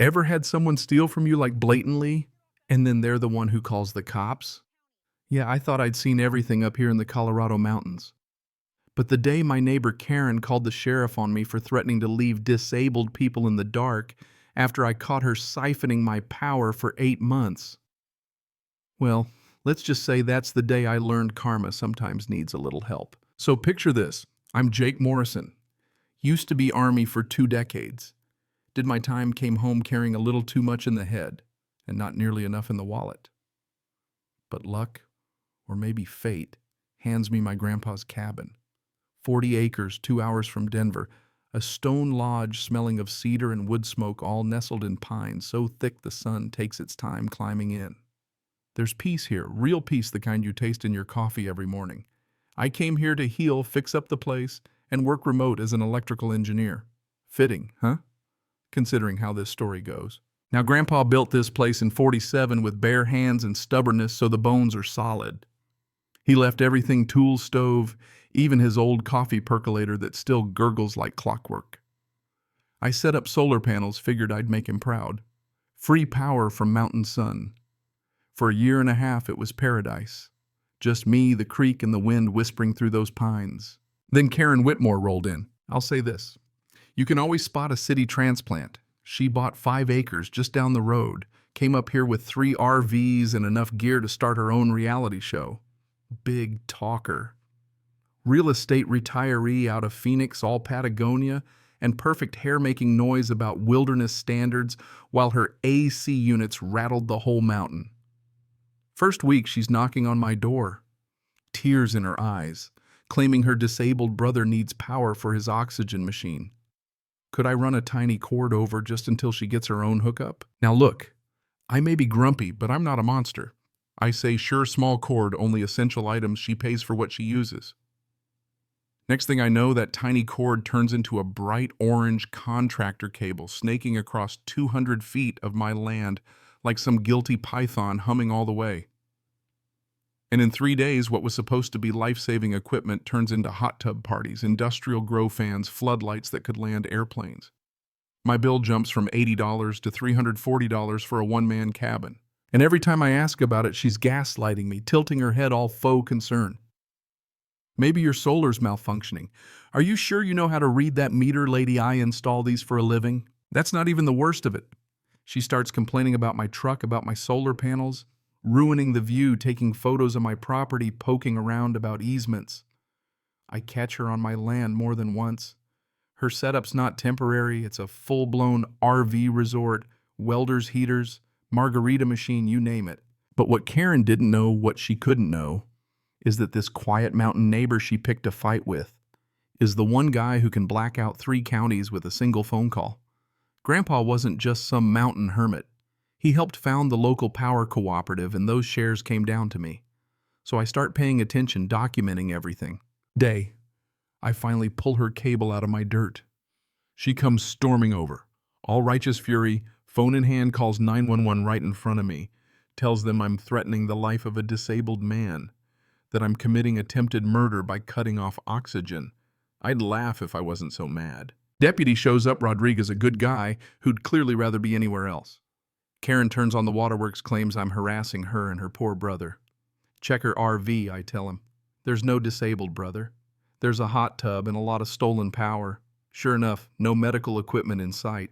Ever had someone steal from you like blatantly, and then they're the one who calls the cops? Yeah, I thought I'd seen everything up here in the Colorado mountains. But the day my neighbor Karen called the sheriff on me for threatening to leave disabled people in the dark after I caught her siphoning my power for 8 months. Well, let's just say that's the day I learned karma sometimes needs a little help. So picture this. I'm Jake Morrison. Used to be Army for 2 decades. Did my time, came home carrying a little too much in the head and not nearly enough in the wallet. But luck, or maybe fate, hands me my grandpa's cabin. 40 acres, 2 hours from Denver, a stone lodge smelling of cedar and wood smoke, all nestled in pines so thick the sun takes its time climbing in. There's peace here, real peace, the kind you taste in your coffee every morning. I came here to heal, fix up the place, and work remote as an electrical engineer. Fitting, huh? Considering how this story goes. Now, Grandpa built this place in '47 with bare hands and stubbornness, so the bones are solid. He left everything tool stove, even his old coffee percolator that still gurgles like clockwork. I set up solar panels, figured I'd make him proud. Free power from mountain sun. For a year and a half, it was paradise. Just me, the creek, and the wind whispering through those pines. Then Karen Whitmore rolled in. I'll say this. You can always spot a city transplant. She bought 5 acres just down the road, came up here with 3 RVs and enough gear to start her own reality show. Big talker. Real estate retiree out of Phoenix, all Patagonia, and perfect hair-making noise about wilderness standards while her AC units rattled the whole mountain. First week, she's knocking on my door, tears in her eyes, claiming her disabled brother needs power for his oxygen machine. Could I run a tiny cord over just until she gets her own hookup? Now look, I may be grumpy, but I'm not a monster. I say sure, small cord, only essential items, she pays for what she uses. Next thing I know, that tiny cord turns into a bright orange contractor cable snaking across 200 feet of my land like some guilty python humming all the way. And in 3 days, what was supposed to be life-saving equipment turns into hot tub parties, industrial grow fans, floodlights that could land airplanes. My bill jumps from $80 to $340 for a one-man cabin. And every time I ask about it, she's gaslighting me, tilting her head all faux concern. Maybe your solar's malfunctioning. Are you sure you know how to read that meter, lady? I install these for a living. That's not even the worst of it. She starts complaining about my truck, about my solar panels, ruining the view, taking photos of my property, poking around about easements. I catch her on my land more than once. Her setup's not temporary, it's a full-blown RV resort, welders, heaters, margarita machine, you name it. But what Karen didn't know, what she couldn't know, is that this quiet mountain neighbor she picked a fight with is the one guy who can black out 3 counties with a single phone call. Grandpa wasn't just some mountain hermit. He helped found the local power cooperative, and those shares came down to me. So I start paying attention, documenting everything. Day, I finally pull her cable out of my dirt. She comes storming over. All righteous fury, phone in hand, calls 911 right in front of me, tells them I'm threatening the life of a disabled man, that I'm committing attempted murder by cutting off oxygen. I'd laugh if I wasn't so mad. Deputy shows up, Rodriguez, a good guy who'd clearly rather be anywhere else. Karen turns on the waterworks, claims I'm harassing her and her poor brother. Check her RV, I tell him. There's no disabled brother. There's a hot tub and a lot of stolen power. Sure enough, no medical equipment in sight.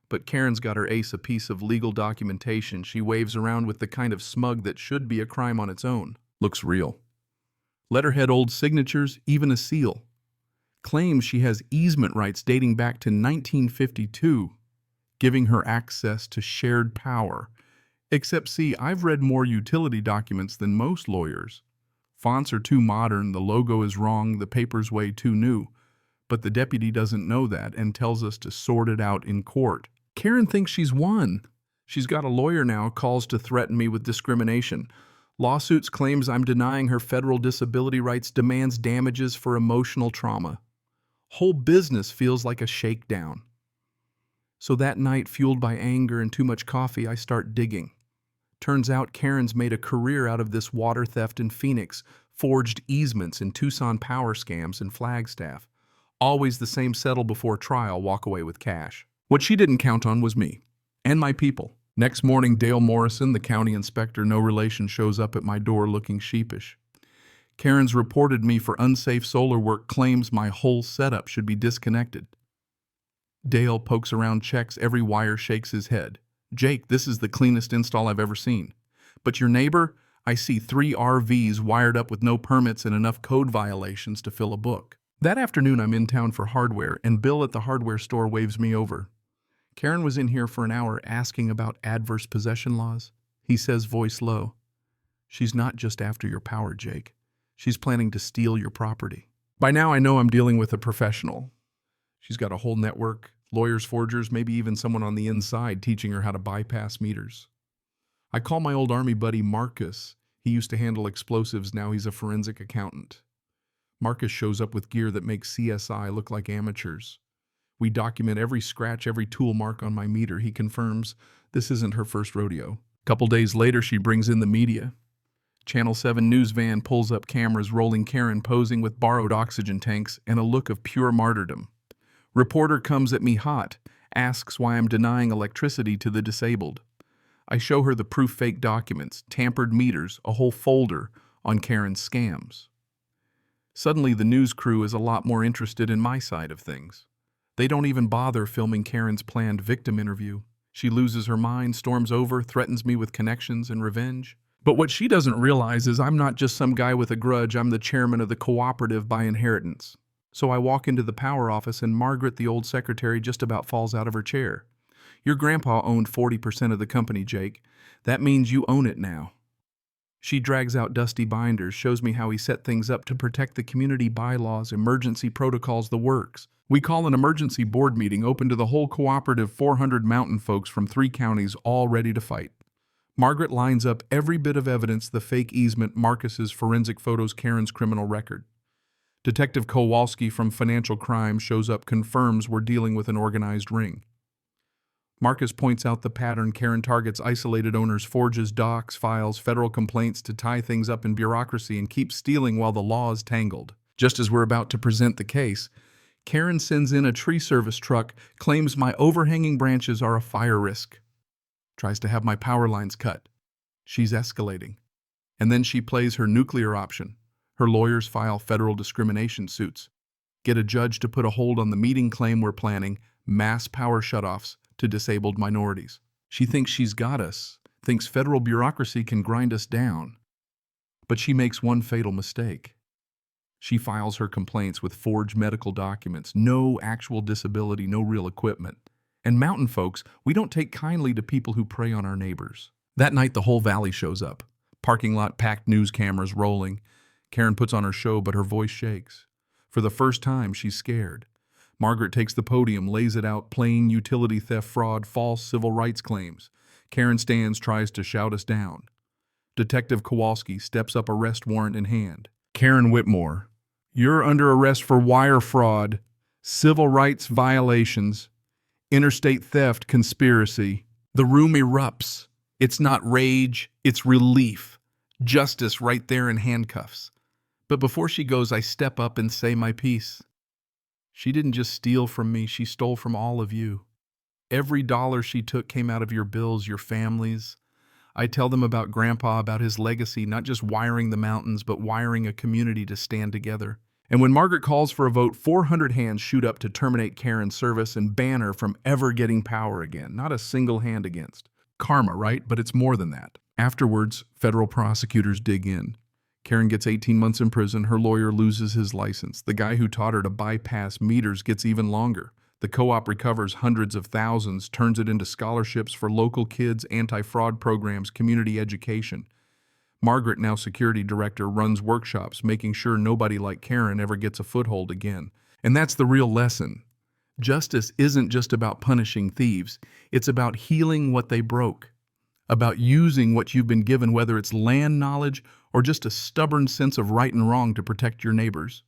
But Karen's got her ace a piece of legal documentation she waves around with the kind of smug that should be a crime on its own. Looks real. Letterhead, old signatures, even a seal. Claims she has easement rights dating back to 1952, giving her access to shared power. Except, see, I've read more utility documents than most lawyers. Fonts are too modern, the logo is wrong, the paper's way too new. But the deputy doesn't know that and tells us to sort it out in court. Karen thinks she's won. She's got a lawyer now, calls to threaten me with discrimination. Lawsuits, claims I'm denying her federal disability rights, demands damages for emotional trauma. Whole business feels like a shakedown. So that night, fueled by anger and too much coffee, I start digging. Turns out Karen's made a career out of this water theft in Phoenix, forged easements in Tucson power scams in Flagstaff. Always the same settle before trial, walk away with cash. What she didn't count on was me. and my people. Next morning, Dale Morrison, the county inspector, no relation, shows up at my door looking sheepish. Karen's reported me for unsafe solar work, claims my whole setup should be disconnected. Dale pokes around, checks every wire, shakes his head. Jake, this is the cleanest install I've ever seen. But your neighbor, I see 3 RVs wired up with no permits and enough code violations to fill a book. That afternoon, I'm in town for hardware, and Bill at the hardware store waves me over. Karen was in here for an hour asking about adverse possession laws. He says, voice low, she's not just after your power, Jake. She's planning to steal your property. By now, I know I'm dealing with a professional. She's got a whole network, lawyers, forgers, maybe even someone on the inside teaching her how to bypass meters. I call my old Army buddy Marcus. He used to handle explosives, now he's a forensic accountant. Marcus shows up with gear that makes CSI look like amateurs. We document every scratch, every tool mark on my meter. He confirms this isn't her first rodeo. A couple days later, she brings in the media. Channel 7 news van pulls up, cameras rolling, Karen posing with borrowed oxygen tanks and a look of pure martyrdom. Reporter comes at me hot, asks why I'm denying electricity to the disabled. I show her the proof, fake documents, tampered meters, a whole folder on Karen's scams. Suddenly, the news crew is a lot more interested in my side of things. They don't even bother filming Karen's planned victim interview. She loses her mind, storms over, threatens me with connections and revenge. But what she doesn't realize is I'm not just some guy with a grudge. I'm the chairman of the cooperative by inheritance. So I walk into the power office and Margaret, the old secretary, just about falls out of her chair. Your grandpa owned 40% of the company, Jake. That means you own it now. She drags out dusty binders, shows me how he set things up to protect the community, bylaws, emergency protocols, the works. We call an emergency board meeting open to the whole cooperative, 400 mountain folks from 3 counties, all ready to fight. Margaret lines up every bit of evidence, the fake easement, Marcus's forensic photos, Karen's criminal record. Detective Kowalski from Financial Crime shows up, confirms we're dealing with an organized ring. Marcus points out the pattern. Karen targets isolated owners, forges docs, files, federal complaints to tie things up in bureaucracy and keep stealing while the law is tangled. Just as we're about to present the case, Karen sends in a tree service truck, claims my overhanging branches are a fire risk. Tries to have my power lines cut. She's escalating. And then she plays her nuclear option. Her lawyers file federal discrimination suits. Get a judge to put a hold on the meeting, claim we're planning mass power shutoffs to disabled minorities. She thinks she's got us, thinks federal bureaucracy can grind us down. But she makes one fatal mistake. She files her complaints with forged medical documents, no actual disability, no real equipment. And mountain folks, we don't take kindly to people who prey on our neighbors. That night, the whole valley shows up. Parking lot packed, news cameras rolling. Karen puts on her show, but her voice shakes. For the first time, she's scared. Margaret takes the podium, lays it out, plain utility theft, fraud, false civil rights claims. Karen stands, tries to shout us down. Detective Kowalski steps up, arrest warrant in hand. Karen Whitmore, you're under arrest for wire fraud, civil rights violations, interstate theft, conspiracy. The room erupts. It's not rage, it's relief. Justice right there in handcuffs. But before she goes, I step up and say my piece. She didn't just steal from me, she stole from all of you. Every dollar she took came out of your bills, your families. I tell them about Grandpa, about his legacy, not just wiring the mountains, but wiring a community to stand together. And when Margaret calls for a vote, 400 hands shoot up to terminate Karen's service and ban her from ever getting power again. Not a single hand against. Karma, right? But it's more than that. Afterwards, federal prosecutors dig in. Karen gets 18 months in prison. Her lawyer loses his license. The guy who taught her to bypass meters gets even longer. The co-op recovers hundreds of thousands, turns it into scholarships for local kids, anti-fraud programs, community education. Margaret, now security director, runs workshops, making sure nobody like Karen ever gets a foothold again. And that's the real lesson. Justice isn't just about punishing thieves. It's about healing what they broke. About using what you've been given, whether it's land knowledge or just a stubborn sense of right and wrong, to protect your neighbors.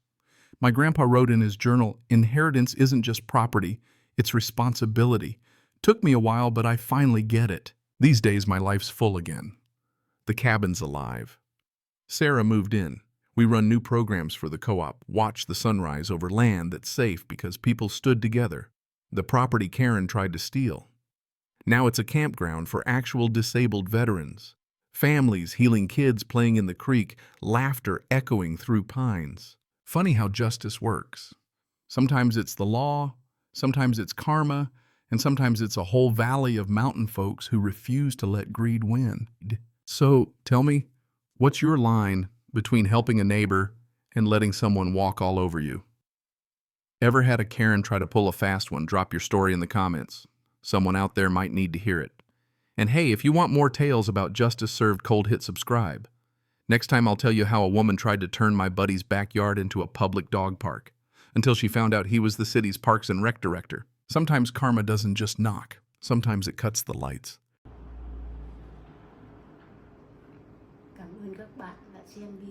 My grandpa wrote in his journal, inheritance isn't just property, it's responsibility. Took me a while, but I finally get it. These days, my life's full again. The cabin's alive. Sarah moved in. We run new programs for the co-op, watch the sunrise over land that's safe because people stood together. The property Karen tried to steal. Now it's a campground for actual disabled veterans. Families healing kids playing in the creek, laughter echoing through pines. Funny how justice works. Sometimes it's the law, sometimes it's karma, and sometimes it's a whole valley of mountain folks who refuse to let greed win. So, tell me, what's your line between helping a neighbor and letting someone walk all over you? Ever had a Karen try to pull a fast one? Drop your story in the comments. Someone out there might need to hear it. And hey, if you want more tales about justice served cold, hit subscribe. Next time I'll tell you how a woman tried to turn my buddy's backyard into a public dog park, until she found out he was the city's Parks and Rec director. Sometimes karma doesn't just knock, sometimes it cuts the lights. Cảm ơn các bạn đã xem video.